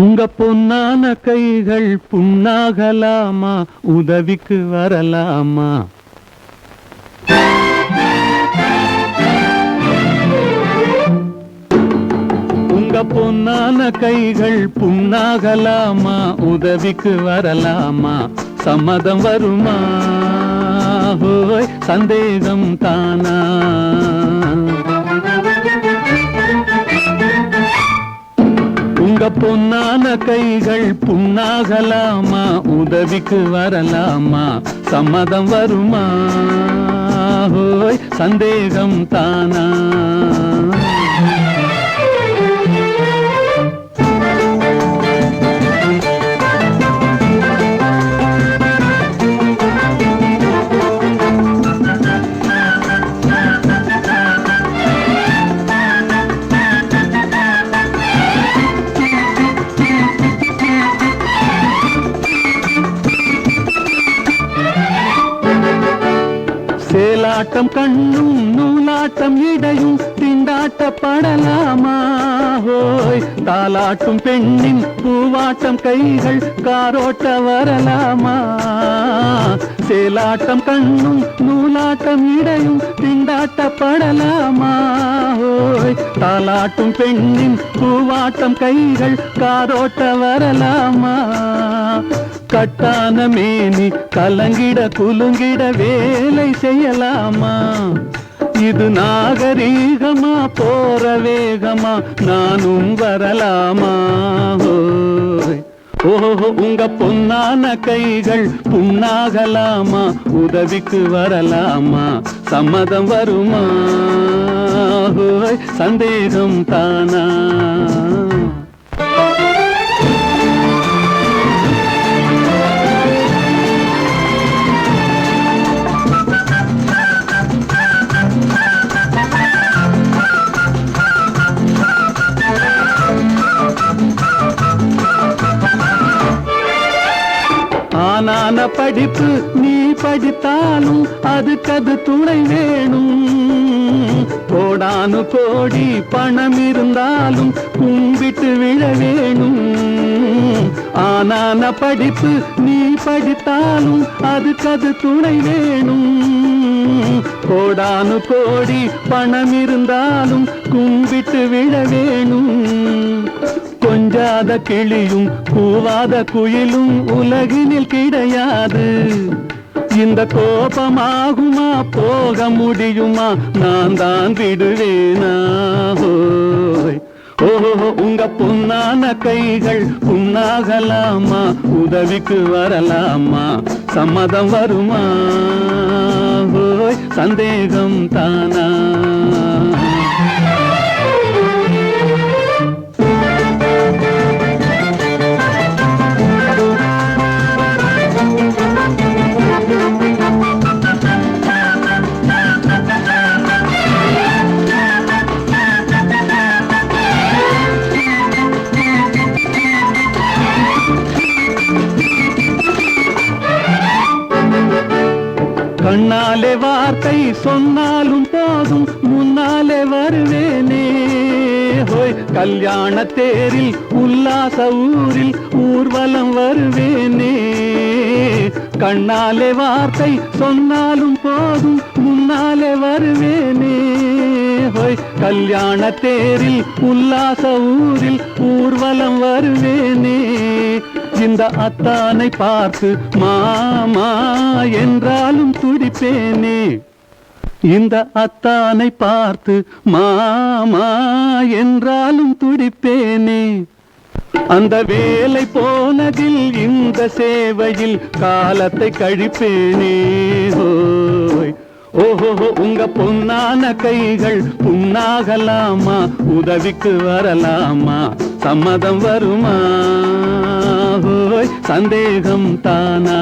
உங்க பொன்னான கைகள் புண்ணாகலாமா, உதவிக்கு வரலாமா? உங்க பொன்னான கைகள் புண்ணாகலாமா, உதவிக்கு வரலாமா? சம்மதம் வருமா? ஹோய் சந்தேகம் தானா? உங்க பொன்னான கைகள் புண்ணாகலாமா, உதவிக்கு வரலாமா? சம்மதம் வருமா? ஹோய் சந்தேகம் தானா? சேலாட்டம் கண்ணும் நூலாட்டம் இடையும் திண்டாட்டப்படலாமா? ஹோய் தாலாட்டும் பெண்ணின் பூவாட்டம் கைகள் காரோட்ட வரலாமா? சேலாட்டம் கண்ணும் நூலாட்டம் இடையும் திண்டாட்டப்படலாமா? ஹோய் தாலாட்டும் பெண்ணின் பூவாட்டம் கைகள் காரோட்ட வரலாமா? கட்டான மேனி கலங்கிட குலுங்கிட வேலை செய்யலாமா? இது நாகரீகமா போற வேகமா, நானும் வரலாமா? ஓஹோ உங்க பொன்னான கைகள் புண்ணாகலாமா, உதவிக்கு வரலாமா? சம்மதம் வருமா? சந்தேகம் தானா? ஆனான படிப்பு நீ படித்தாலும் அதுக்கது துணை வேணும். கோடானு கோடி பணம் இருந்தாலும் கும்பிட்டு விழ வேணும். ஆனான படிப்பு நீ படித்தாலும் அதுக்கது துணை வேணும். கோடானு கோடி பணம் இருந்தாலும் கும்பிட்டு விழ வேணும். கொஞ்சாத கிளியும் கூவாத குயிலும் உலகினில் கிடையாது. இந்த கோபமாகுமா போக முடியுமா, நான் தான் விடுவேனா? ஓஹோ உங்க பொன்னான கைகள் புண்ணாகலாமா, உதவிக்கு வரலாமா? சம்மதம் வருமா? சந்தேகம் தானா? கண்ணாலே வார்த்தை சொன்னாலும் போதும் முன்னாலே வருவேனே. ஹோய் கல்யாண தேரில் உல்லாச ஊரில் ஊர்வலம் வருவேனே. கண்ணாலே வார்த்தை சொன்னாலும் போதும் முன்னாலே வருவேனே. ஹோய் கல்யாண தேரில் உல்லாச ஊரில் ஊர்வலம் வருவேனே. இந்த அத்தானை பார்த்து மாமா என்றாலும் துடிப்பேனே. இந்த அத்தானை பார்த்து மாமா என்றாலும் துடிப்பேனே. அந்த வேலை போனதில் இந்த சேவையில் காலத்தை கழிப்பேனே. ஓஹோ உங்க பொன்னான கைகள் புண்ணாகலாமா, உதவிக்கு வரலாமா? சம்மதம் வருமா? சந்தேகம் தானா?